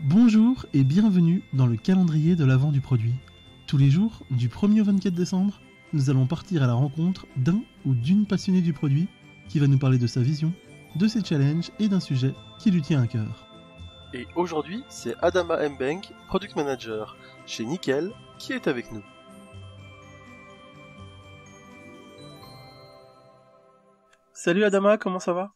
Bonjour et bienvenue dans le calendrier de l'Avent du produit. Tous les jours, du 1er au 24 décembre, nous allons partir à la rencontre d'un ou d'une passionnée du produit qui va nous parler de sa vision, de ses challenges et d'un sujet qui lui tient à cœur. Et aujourd'hui, c'est Adama Mbeng, Product Manager chez Nickel, qui est avec nous. Salut Adama, comment ça va ?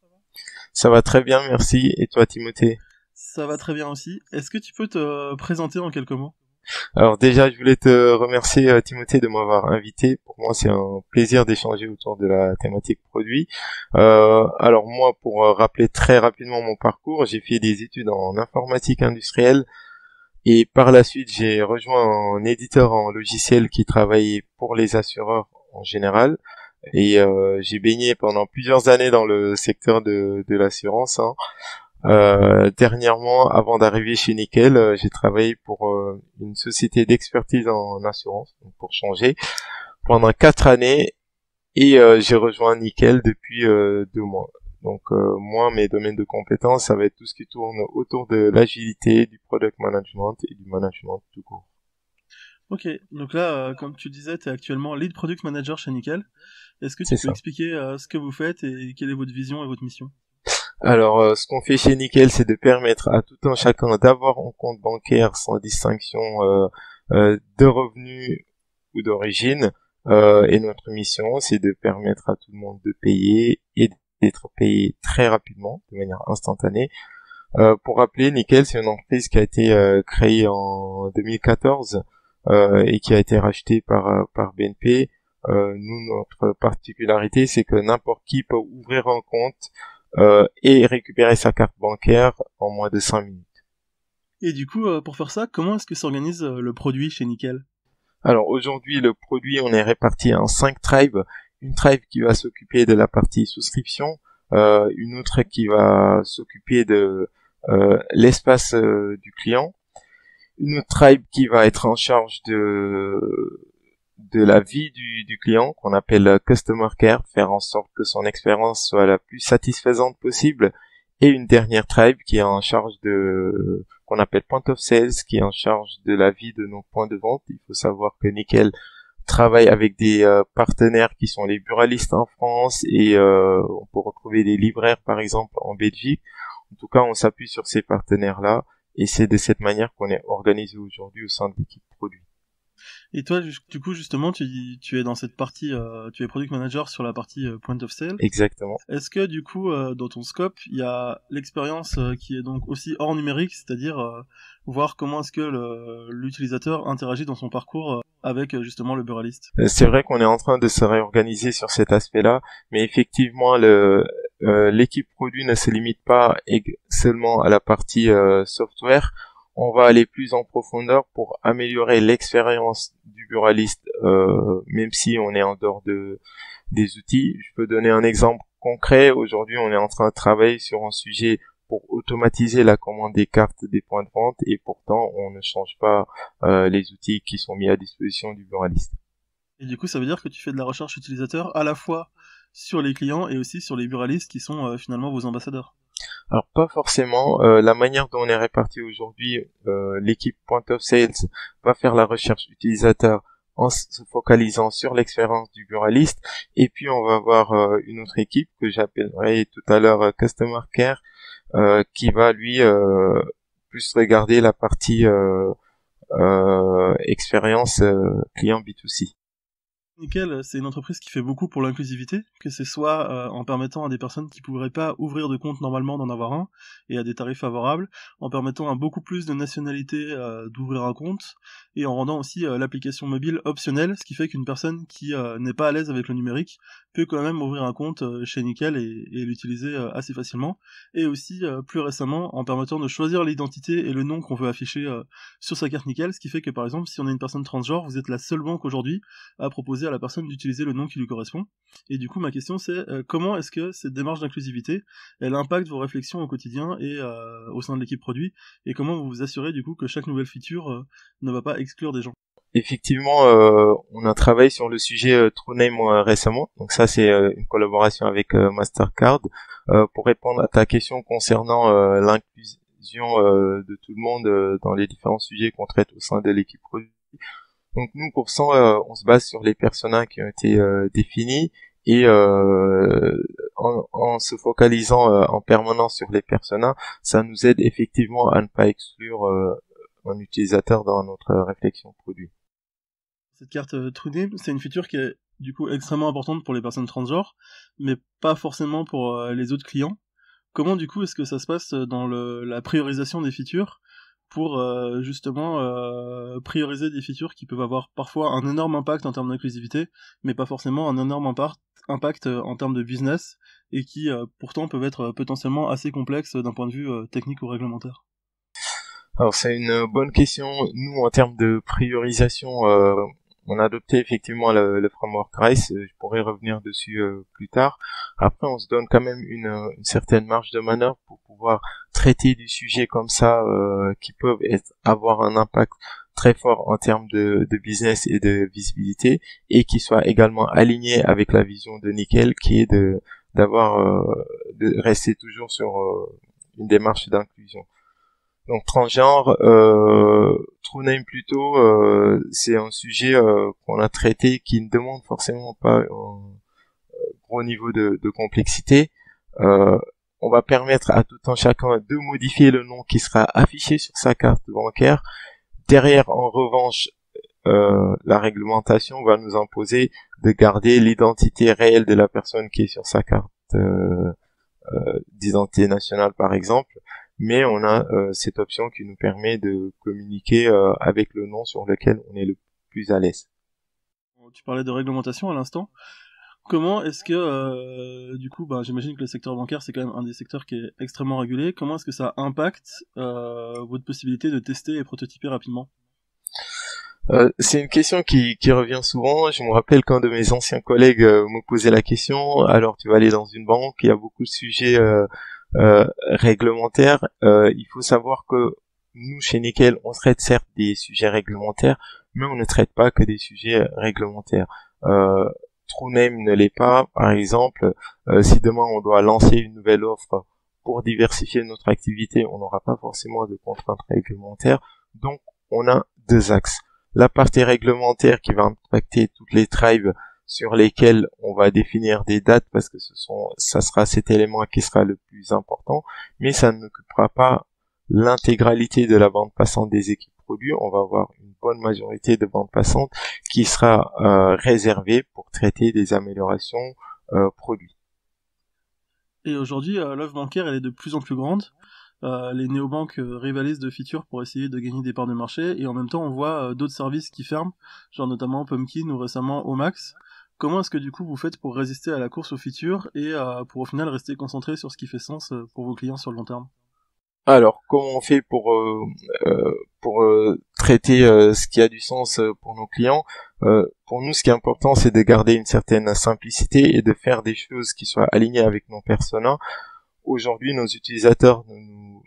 Ça va très bien, merci. Et toi, Timothée ? Ça va très bien aussi. Est-ce que tu peux te présenter en quelques mots ? Alors déjà, je voulais te remercier, Timothée, de m'avoir invité. Pour moi, c'est un plaisir d'échanger autour de la thématique produit. Alors moi, pour rappeler très rapidement mon parcours, j'ai fait des études en informatique industrielle et par la suite, j'ai rejoint un éditeur en logiciel qui travaillait pour les assureurs en général. Et j'ai baigné pendant plusieurs années dans le secteur de l'assurance. Dernièrement, avant d'arriver chez Nickel, j'ai travaillé pour une société d'expertise en assurance, donc pour changer, pendant 4 années, et j'ai rejoint Nickel depuis 2 mois. Donc moi, mes domaines de compétences, ça va être tout ce qui tourne autour de l'agilité, du product management et du management tout court. Ok, donc là, comme tu disais, tu es actuellement Lead Product Manager chez Nickel. Est-ce que tu peux expliquer ce que vous faites et quelle est votre vision et votre mission ? Alors, ce qu'on fait chez Nickel, c'est de permettre à tout un chacun d'avoir un compte bancaire sans distinction de revenus ou d'origine. Et notre mission, c'est de permettre à tout le monde de payer et d'être payé très rapidement, de manière instantanée. Pour rappeler, Nickel, c'est une entreprise qui a été créée en 2014 et qui a été rachetée par BNP. Nous, notre particularité, c'est que n'importe qui peut ouvrir un compte et récupérer sa carte bancaire en moins de 5 minutes. Et du coup, pour faire ça, comment est-ce que s'organise le produit chez Nickel ? Alors aujourd'hui, le produit, on est réparti en 5 tribes. Une tribe qui va s'occuper de la partie souscription, une autre qui va s'occuper de l'espace du client, une autre tribe qui va être en charge de la vie du client, qu'on appelle Customer Care, faire en sorte que son expérience soit la plus satisfaisante possible, et une dernière tribe qui est en charge qu'on appelle Point of Sales, qui est en charge de la vie de nos points de vente. Il faut savoir que Nickel travaille avec des partenaires qui sont les buralistes en France, et on peut retrouver des libraires par exemple en Belgique. En tout cas, on s'appuie sur ces partenaires-là, et c'est de cette manière qu'on est organisé aujourd'hui au sein de l'équipe produit. Et toi, du coup, justement, tu es dans cette partie, tu es product manager sur la partie point of sale. Exactement. Est-ce que, du coup, dans ton scope, il y a l'expérience qui est donc aussi hors numérique, c'est-à-dire voir comment est-ce que l'utilisateur interagit dans son parcours avec justement le buraliste ? C'est vrai qu'on est en train de se réorganiser sur cet aspect-là, mais effectivement, l'équipe produit ne se limite pas seulement à la partie software. On va aller plus en profondeur pour améliorer l'expérience du buraliste, même si on est en dehors des outils. Je peux donner un exemple concret. Aujourd'hui, on est en train de travailler sur un sujet pour automatiser la commande des cartes des points de vente, et pourtant, on ne change pas les outils qui sont mis à disposition du buraliste. Et du coup, ça veut dire que tu fais de la recherche utilisateur à la fois sur les clients et aussi sur les buralistes qui sont finalement vos ambassadeurs. Alors pas forcément. La manière dont on est réparti aujourd'hui, l'équipe Point of Sales va faire la recherche utilisateur en se focalisant sur l'expérience du buraliste, et puis on va avoir une autre équipe que j'appellerai tout à l'heure Customer Care, qui va lui plus regarder la partie expérience client B2C. Nickel, c'est une entreprise qui fait beaucoup pour l'inclusivité, que ce soit en permettant à des personnes qui ne pourraient pas ouvrir de compte normalement d'en avoir un, et à des tarifs favorables, en permettant à beaucoup plus de nationalités d'ouvrir un compte, et en rendant aussi l'application mobile optionnelle, ce qui fait qu'une personne qui n'est pas à l'aise avec le numérique peut quand même ouvrir un compte chez Nickel et l'utiliser assez facilement, et aussi plus récemment en permettant de choisir l'identité et le nom qu'on veut afficher sur sa carte Nickel, ce qui fait que par exemple si on est une personne transgenre, vous êtes la seule banque aujourd'hui à proposer à la personne d'utiliser le nom qui lui correspond. Et du coup ma question c'est comment est-ce que cette démarche d'inclusivité elle impacte vos réflexions au quotidien et au sein de l'équipe produit, et comment vous vous assurez du coup que chaque nouvelle feature ne va pas exclure des gens. Effectivement, on a travaillé sur le sujet TrueName récemment. Donc ça, c'est une collaboration avec Mastercard. Pour répondre à ta question concernant vision de tout le monde dans les différents sujets qu'on traite au sein de l'équipe produit. Donc nous, pour ça, on se base sur les personas qui ont été définis et en se focalisant en permanence sur les personas, ça nous aide effectivement à ne pas exclure un utilisateur dans notre réflexion produit. Cette carte TrueName, c'est une feature qui est du coup extrêmement importante pour les personnes transgenres, mais pas forcément pour les autres clients. Comment du coup est-ce que ça se passe dans la priorisation des features pour justement prioriser des features qui peuvent avoir parfois un énorme impact en termes d'inclusivité, mais pas forcément un énorme impact en termes de business, et qui pourtant peuvent être potentiellement assez complexes d'un point de vue technique ou réglementaire? Alors c'est une bonne question. Nous, en termes de priorisation, on a adopté effectivement le framework RICE. Je pourrais revenir dessus plus tard. Après, on se donne quand même une certaine marge de manœuvre pour pouvoir traiter des sujets comme ça qui peuvent avoir un impact très fort en termes de business et de visibilité, et qui soient également alignés avec la vision de Nickel, qui est de rester toujours sur une démarche d'inclusion. Donc transgenre, TrueName plutôt, c'est un sujet qu'on a traité qui ne demande forcément pas un gros niveau de complexité. On va permettre à tout un chacun de modifier le nom qui sera affiché sur sa carte bancaire. Derrière, en revanche, la réglementation va nous imposer de garder l'identité réelle de la personne qui est sur sa carte d'identité nationale, par exemple. Mais on a cette option qui nous permet de communiquer avec le nom sur lequel on est le plus à l'aise. Tu parlais de réglementation à l'instant. Comment est-ce que, du coup, j'imagine que le secteur bancaire, c'est quand même un des secteurs qui est extrêmement régulé. Comment est-ce que ça impacte votre possibilité de tester et prototyper rapidement? C'est une question qui revient souvent. Je me rappelle qu'un de mes anciens collègues me posait la question. Alors, tu vas aller dans une banque, il y a beaucoup de sujets réglementaires. Il faut savoir que nous, chez Nickel, on traite certes des sujets réglementaires, mais on ne traite pas que des sujets réglementaires. TrueName ne l'est pas. Par exemple, si demain on doit lancer une nouvelle offre pour diversifier notre activité, on n'aura pas forcément de contraintes réglementaires. Donc, on a deux axes. La partie réglementaire qui va impacter toutes les tribes sur lesquelles on va définir des dates, parce que ça sera cet élément qui sera le plus important, mais ça n'occupera pas l'intégralité de la bande passante des équipes produits. On va avoir une bonne majorité de bandes passantes qui sera réservée pour traiter des améliorations produits. Et aujourd'hui, l'offre bancaire, elle est de plus en plus grande. Les néobanques rivalisent de features pour essayer de gagner des parts de marché, et en même temps on voit d'autres services qui ferment, genre notamment Pumpkin ou récemment Omax. Comment est-ce que du coup vous faites pour résister à la course aux features et pour au final rester concentré sur ce qui fait sens pour vos clients sur le long terme? Alors, comment on fait pour traiter ce qui a du sens pour nos clients? Pour nous, ce qui est important, c'est de garder une certaine simplicité et de faire des choses qui soient alignées avec nos personas. Aujourd'hui, nos utilisateurs ne nous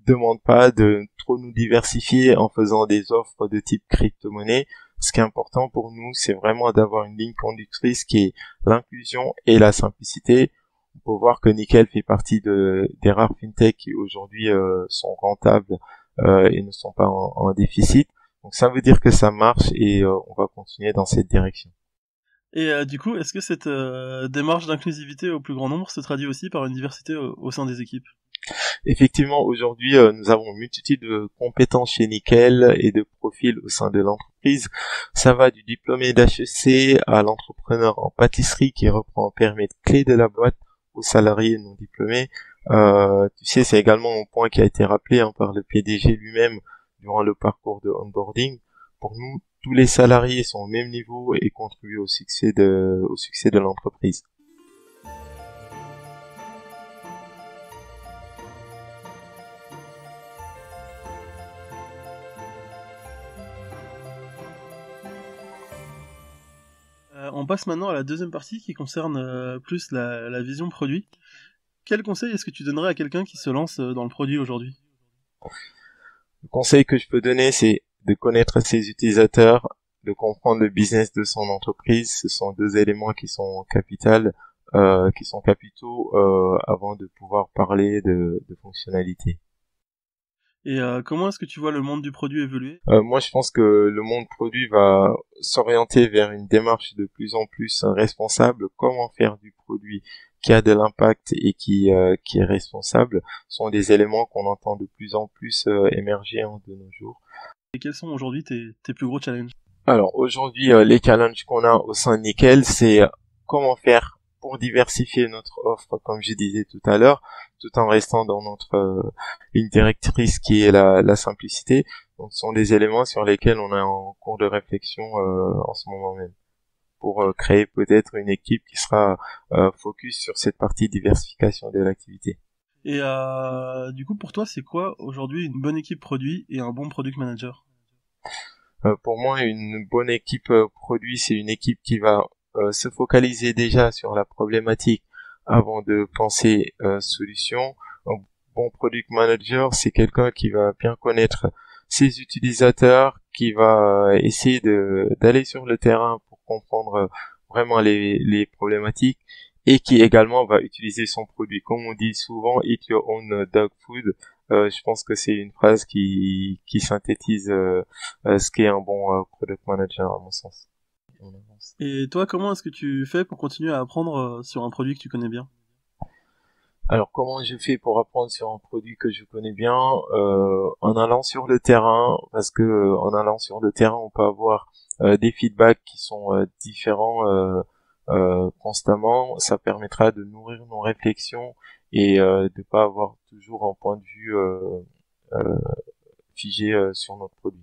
demandent pas de trop nous diversifier en faisant des offres de type crypto-monnaie. Ce qui est important pour nous, c'est vraiment d'avoir une ligne conductrice qui est l'inclusion et la simplicité. On peut voir que Nickel fait partie des rares fintech qui aujourd'hui sont rentables et ne sont pas en déficit. Donc ça veut dire que ça marche, et on va continuer dans cette direction. Et du coup, est-ce que cette démarche d'inclusivité au plus grand nombre se traduit aussi par une diversité au sein des équipes? Effectivement, aujourd'hui, nous avons une multitude de compétences chez Nickel et de profils au sein de l'entreprise. Ça va du diplômé d'HEC à l'entrepreneur en pâtisserie qui reprend un périmètre clé de la boîte, aux salariés non diplômés. Tu sais, c'est également un point qui a été rappelé par le PDG lui-même durant le parcours de onboarding. Pour nous, tous les salariés sont au même niveau et contribuent au succès de l'entreprise. On passe maintenant à la deuxième partie qui concerne plus la vision produit. Quel conseil est-ce que tu donnerais à quelqu'un qui se lance dans le produit aujourd'hui? Le conseil que je peux donner, c'est de connaître ses utilisateurs, de comprendre le business de son entreprise. Ce sont deux éléments qui sont capitaux avant de pouvoir parler de fonctionnalités. Et comment est-ce que tu vois le monde du produit évoluer? Moi, je pense que le monde produit va s'orienter vers une démarche de plus en plus responsable. Comment faire du produit qui a de l'impact et qui est responsable sont des éléments qu'on entend de plus en plus émerger de nos jours. Et quels sont aujourd'hui tes plus gros challenges? Alors aujourd'hui, les challenges qu'on a au sein de Nickel, c'est comment faire pour diversifier notre offre, comme je disais tout à l'heure, tout en restant dans notre ligne directrice qui est la simplicité. Donc, ce sont des éléments sur lesquels on est en cours de réflexion en ce moment même, pour créer peut-être une équipe qui sera focus sur cette partie diversification de l'activité. Et du coup, pour toi, c'est quoi aujourd'hui une bonne équipe produit et un bon product manager? Pour moi, une bonne équipe produit, c'est une équipe qui va se focaliser déjà sur la problématique avant de penser solution. Un bon product manager, c'est quelqu'un qui va bien connaître ses utilisateurs, qui va essayer d'aller sur le terrain pour comprendre vraiment les problématiques et qui également va utiliser son produit. Comme on dit souvent, eat your own dog food. Je pense que c'est une phrase qui synthétise ce qu'est un bon product manager à mon sens. Et toi, comment est-ce que tu fais pour continuer à apprendre sur un produit que tu connais bien? Alors comment je fais pour apprendre sur un produit que je connais bien en allant sur le terrain, parce que en allant sur le terrain on peut avoir des feedbacks qui sont différents constamment. Ça permettra de nourrir nos réflexions et de pas avoir toujours un point de vue figé sur notre produit.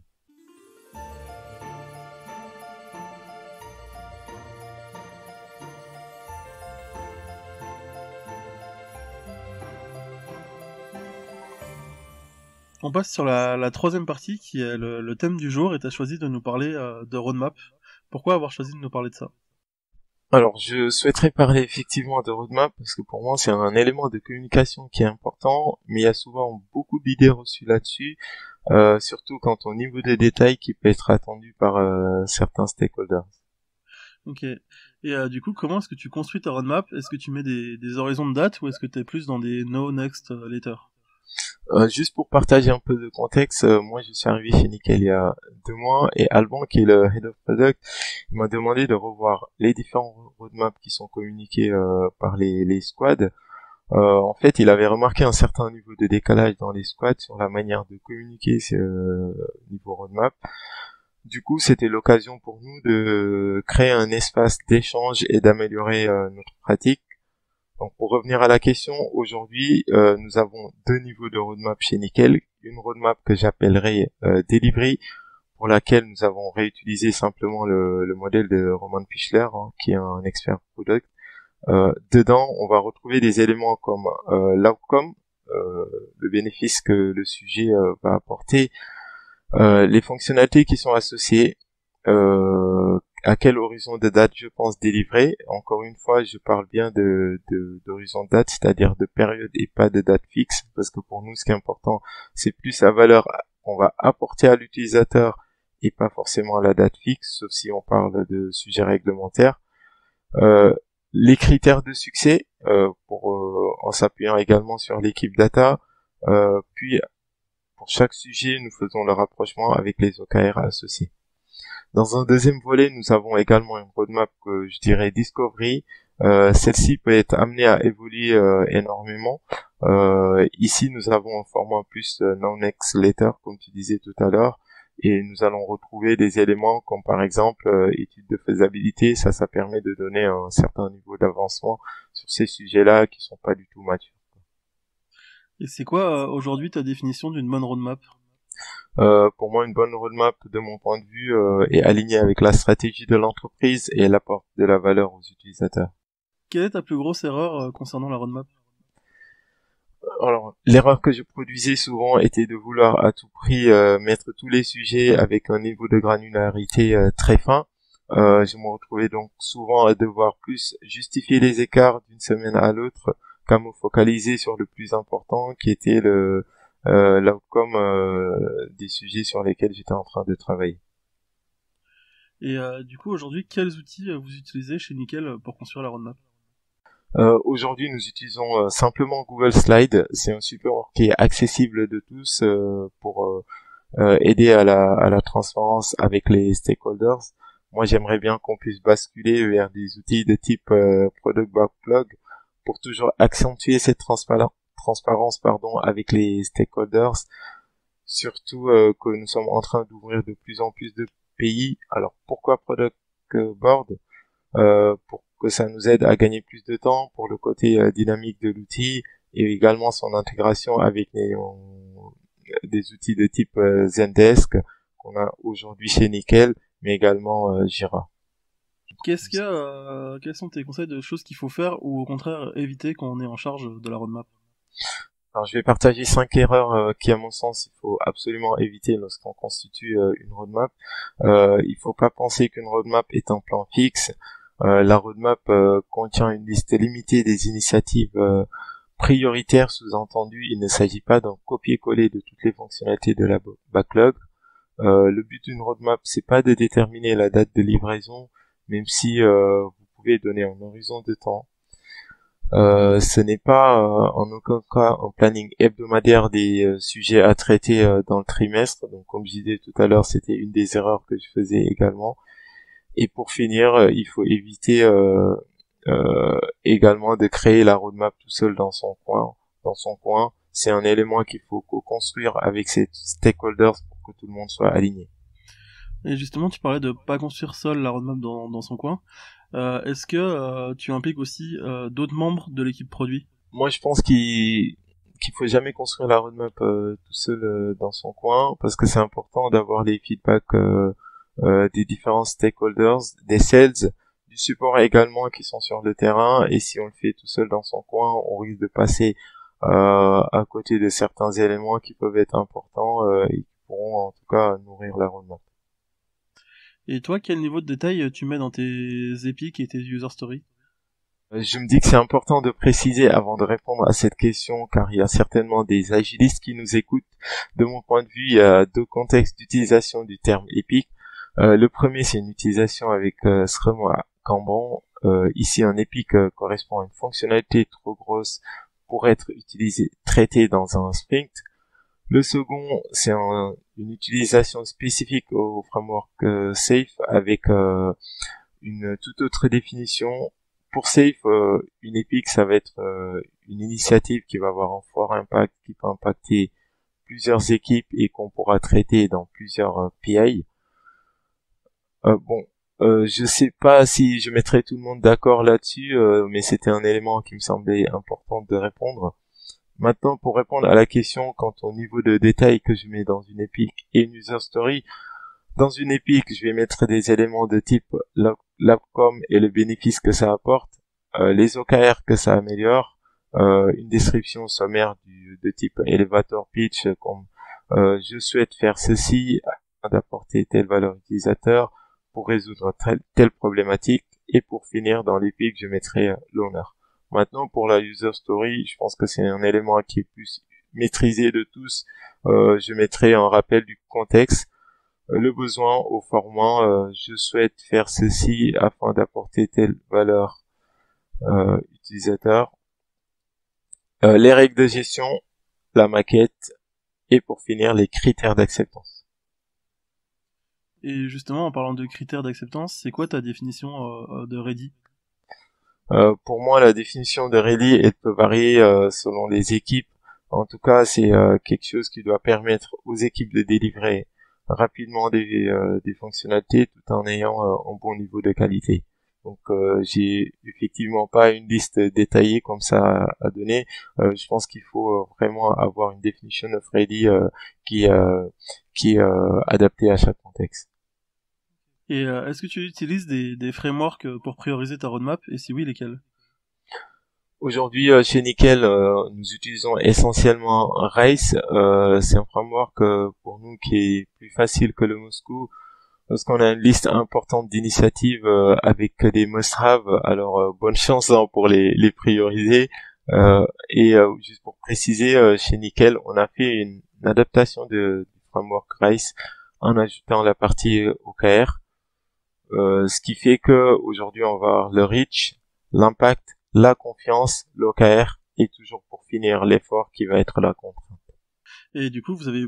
On passe sur la troisième partie qui est le thème du jour et tu as choisi de nous parler de roadmap. Pourquoi avoir choisi de nous parler de ça? Alors, je souhaiterais parler effectivement de roadmap parce que pour moi, c'est un élément de communication qui est important, mais il y a souvent beaucoup d'idées reçues là-dessus, surtout quant au niveau des détails qui peut être attendu par certains stakeholders. Ok. Et du coup, comment est-ce que tu construis ta roadmap? Est-ce que tu mets des horizons de date ou est-ce que tu es plus dans des no next later? Juste pour partager un peu de contexte, moi je suis arrivé chez Nickel il y a 2 mois et Alban, qui est le Head of Product, il m'a demandé de revoir les différents roadmaps qui sont communiqués par les squads. En fait, il avait remarqué un certain niveau de décalage dans les squads sur la manière de communiquer ce niveau roadmap. Du coup, c'était l'occasion pour nous de créer un espace d'échange et d'améliorer notre pratique. Donc pour revenir à la question, aujourd'hui, nous avons 2 niveaux de roadmap chez Nickel. Une roadmap que j'appellerai Delivery, pour laquelle nous avons réutilisé simplement le modèle de Roman Pichler, qui est un expert product. Dedans, on va retrouver des éléments comme l'outcome, le bénéfice que le sujet va apporter, les fonctionnalités qui sont associées, à quel horizon de date je pense délivrer. Encore une fois, je parle bien d'horizon de date, c'est-à-dire de période et pas de date fixe, parce que pour nous, ce qui est important, c'est plus la valeur qu'on va apporter à l'utilisateur et pas forcément la date fixe, sauf si on parle de sujets réglementaires. Les critères de succès, en s'appuyant également sur l'équipe data, puis pour chaque sujet, nous faisons le rapprochement avec les OKR associés. Dans un deuxième volet, nous avons également une roadmap que je dirais Discovery. Celle-ci peut être amenée à évoluer énormément. Ici, nous avons un format plus non-next letter, comme tu disais tout à l'heure, et nous allons retrouver des éléments comme par exemple étude de faisabilité. Ça permet de donner un certain niveau d'avancement sur ces sujets-là qui sont pas du tout matures. Et c'est quoi aujourd'hui ta définition d'une bonne roadmap? Pour moi, une bonne roadmap, de mon point de vue, est alignée avec la stratégie de l'entreprise et elle apporte de la valeur aux utilisateurs. Quelle est ta plus grosse erreur concernant la roadmap? Alors, l'erreur que je produisais souvent était de vouloir à tout prix mettre tous les sujets avec un niveau de granularité très fin. Je me retrouvais donc souvent à devoir plus justifier les écarts d'une semaine à l'autre qu'à me focaliser sur le plus important qui était l'outcome des sujets sur lesquels j'étais en train de travailler. Et du coup, aujourd'hui, quels outils vous utilisez chez Nickel pour construire la roadmap? Aujourd'hui, nous utilisons simplement Google Slide. C'est un support qui est accessible de tous pour aider à la transparence avec les stakeholders. Moi, j'aimerais bien qu'on puisse basculer vers des outils de type Product Backlog pour toujours accentuer cette transparence avec les stakeholders. Surtout que nous sommes en train d'ouvrir de plus en plus de pays. Alors, pourquoi Product Board? Pour que ça nous aide à gagner plus de temps pour le côté dynamique de l'outil et également son intégration avec des outils de type Zendesk qu'on a aujourd'hui chez Nickel, mais également Jira. Quels sont tes conseils de choses qu'il faut faire ou au contraire éviter quand on est en charge de la roadmap? Alors, je vais partager 5 erreurs qui, à mon sens, il faut absolument éviter lorsqu'on constitue une roadmap. Il faut pas penser qu'une roadmap est un plan fixe. La roadmap contient une liste limitée des initiatives prioritaires, sous-entendu, il ne s'agit pas d'un copier-coller de toutes les fonctionnalités de la backlog. Le but d'une roadmap, c'est pas de déterminer la date de livraison, même si vous pouvez donner un horizon de temps. Ce n'est pas en aucun cas un planning hebdomadaire des sujets à traiter dans le trimestre. Donc, comme je disais tout à l'heure, c'était une des erreurs que je faisais également. Et pour finir, il faut éviter également de créer la roadmap tout seul dans son coin. C'est un élément qu'il faut co-construire avec ses stakeholders pour que tout le monde soit aligné. Et justement, tu parlais de pas construire seul la roadmap dans son coin. Est-ce que tu impliques aussi d'autres membres de l'équipe produit? Moi, je pense qu'il faut jamais construire la roadmap tout seul dans son coin, parce que c'est important d'avoir les feedbacks des différents stakeholders, des sales, du support également qui sont sur le terrain. Et si on le fait tout seul dans son coin, on risque de passer à côté de certains éléments qui peuvent être importants et qui pourront en tout cas nourrir la roadmap. Et toi, quel niveau de détail tu mets dans tes epics et tes user stories? Je me dis que c'est important de préciser avant de répondre à cette question, car il y a certainement des agilistes qui nous écoutent. De mon point de vue, il y a deux contextes d'utilisation du terme epic. Le premier, c'est une utilisation avec Scrum ou Kanban. Ici, un epic correspond à une fonctionnalité trop grosse pour être traitée dans un sprint. Le second, c'est une utilisation spécifique au framework Safe avec une toute autre définition. Pour Safe, une epic, ça va être une initiative qui va avoir un fort impact, qui peut impacter plusieurs équipes et qu'on pourra traiter dans plusieurs PI. Je sais pas si je mettrai tout le monde d'accord là-dessus, mais c'était un élément qui me semblait important de répondre. Maintenant, pour répondre à la question quant au niveau de détail que je mets dans une epic et une user story, dans une epic, je vais mettre des éléments de type l'outcome et le bénéfice que ça apporte, les OKR que ça améliore, une description sommaire de type elevator pitch, comme je souhaite faire ceci afin d'apporter telle valeur utilisateur pour résoudre telle problématique, et pour finir dans l'epic, je mettrai l'owner. Maintenant, pour la user story, je pense que c'est un élément qui est plus maîtrisé de tous. Je mettrai un rappel du contexte, le besoin au format, je souhaite faire ceci afin d'apporter telle valeur utilisateur, les règles de gestion, la maquette, et pour finir, les critères d'acceptance. Et justement, en parlant de critères d'acceptance, c'est quoi ta définition de ready? Pour moi, la définition de ready, elle peut varier selon les équipes. En tout cas, c'est quelque chose qui doit permettre aux équipes de délivrer rapidement des fonctionnalités tout en ayant un bon niveau de qualité. Donc, j'ai effectivement pas une liste détaillée comme ça à donner. Je pense qu'il faut vraiment avoir une definition of ready qui est adaptée à chaque contexte. Et est-ce que tu utilises des frameworks pour prioriser ta roadmap, et si oui, lesquels? Aujourd'hui, chez Nickel, nous utilisons essentiellement Race. C'est un framework pour nous qui est plus facile que le Moscou, parce qu'on a une liste importante d'initiatives avec des must-have. Alors, bonne chance pour les prioriser. Et juste pour préciser, chez Nickel, on a fait une adaptation du framework Race en ajoutant la partie OKR. Ce qui fait que aujourd'hui on va avoir le reach, l'impact la confiance, l'OKR, et toujours pour finir l'effort qui va être la contrainte. Et du coup, vous avez,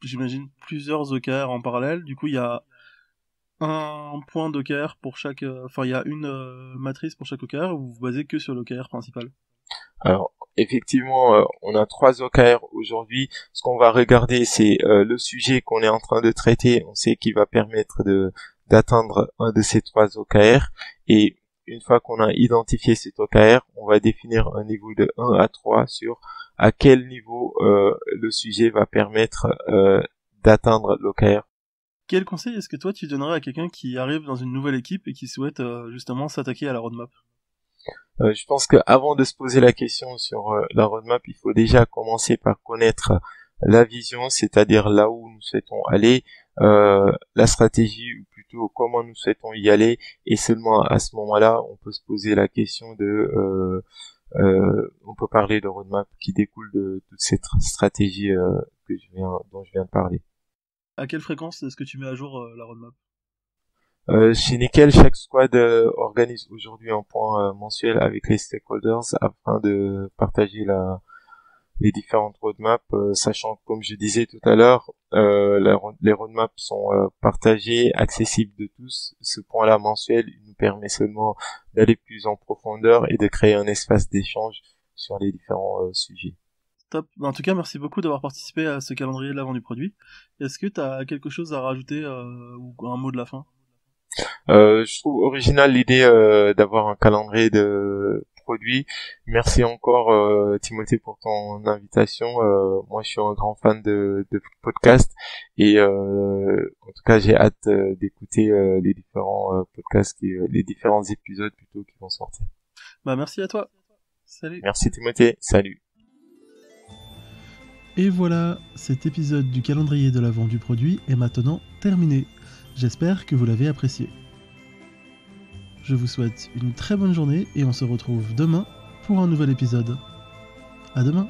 j'imagine, plusieurs OKR en parallèle. Du coup, il y a un point d'OKR pour chaque... Enfin, il y a une matrice pour chaque OKR, ou vous vous basez que sur l'OKR principal? Alors, effectivement, on a 3 OKR aujourd'hui. Ce qu'on va regarder, c'est le sujet qu'on est en train de traiter. On sait qu'il va permettre d'atteindre un de ces 3 OKR. Et une fois qu'on a identifié cet OKR, on va définir un niveau de 1 à 3 sur à quel niveau le sujet va permettre d'atteindre l'OKR. Quel conseil est-ce que toi tu donnerais à quelqu'un qui arrive dans une nouvelle équipe et qui souhaite justement s'attaquer à la roadmap? Je pense qu'avant de se poser la question sur la roadmap, il faut déjà commencer par connaître la vision, c'est-à-dire là où nous souhaitons aller, la stratégie, ou plutôt comment nous souhaitons y aller, et seulement à ce moment-là, on peut se poser la question de... on peut parler de roadmap qui découle de toute cette stratégie dont je viens de parler. À quelle fréquence est-ce que tu mets à jour la roadmap? Chez Nickel, chaque squad organise aujourd'hui un point mensuel avec les stakeholders afin de partager les différentes roadmaps, sachant que, comme je disais tout à l'heure, les roadmaps sont partagées, accessibles de tous. Ce point-là mensuel, il nous permet seulement d'aller plus en profondeur et de créer un espace d'échange sur les différents sujets. Top. En tout cas, merci beaucoup d'avoir participé à ce calendrier de l'avant du produit. Est-ce que tu as quelque chose à rajouter ou un mot de la fin? Je trouve original l'idée d'avoir un calendrier de produits. Merci encore Timothée pour ton invitation. Moi je suis un grand fan de podcasts et en tout cas j'ai hâte d'écouter les différents podcasts, les différents épisodes plutôt qui vont sortir. Bah merci à toi. Salut. Merci Timothée. Salut. Et voilà, cet épisode du calendrier de l'avant du produit est maintenant terminé. J'espère que vous l'avez apprécié. Je vous souhaite une très bonne journée et on se retrouve demain pour un nouvel épisode. À demain!